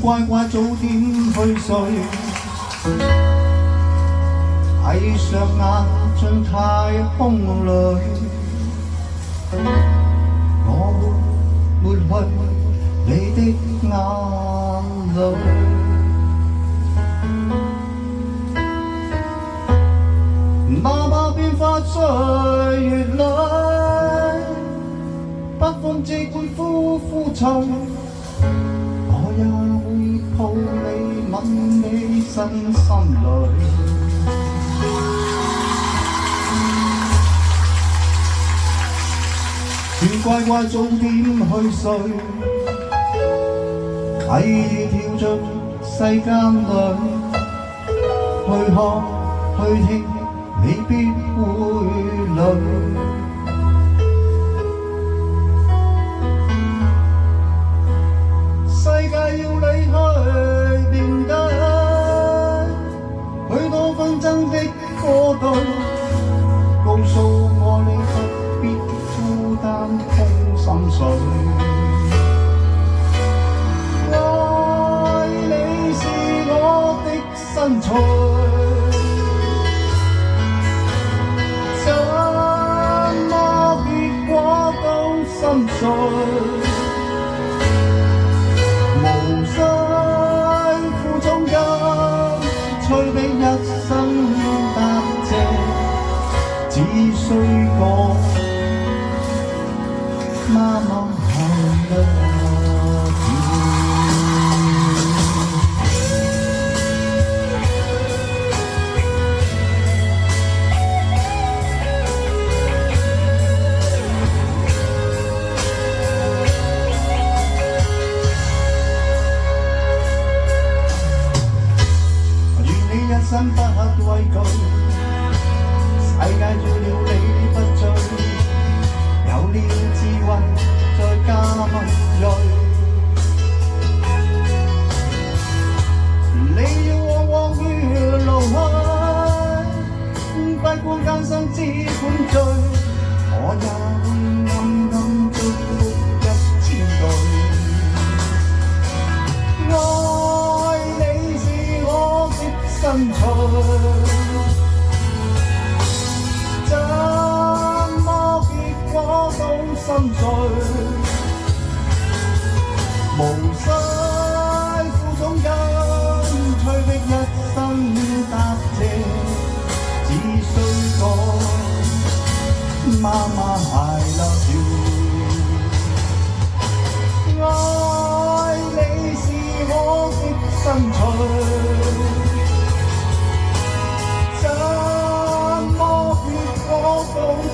乖乖早點去睡，閉上眼進太空裏，我會抹去你的眼淚。哪怕變化歲月裏，北風只管呼呼吹，我也會抱你吻你身心裏。願乖乖早點去睡，繼而跳進世間裏，去看去聽，你必會累。世界要離去面對許多紛爭的過渡，告訴我你不必孤單空心碎。愛你是我的身材，怎麼結果都心碎。無需負重任，催逼一生答謝，只需講媽媽I love you。一生不畏懼，世界做了你不醉，有了智慧再加文鋭。你要往往月路去，不管艱辛只管追，我也會暗暗祝福1000句。身材怎麼結果都心碎，無需負重任，催逼一生答謝，只需講媽媽I love you。愛你是我的身材，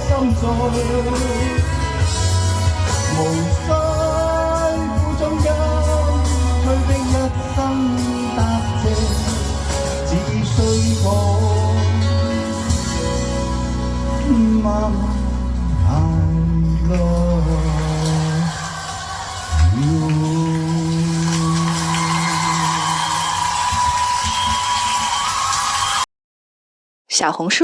心碎，無需負重任，催逼一生答謝，只需講媽媽I love you。小紅書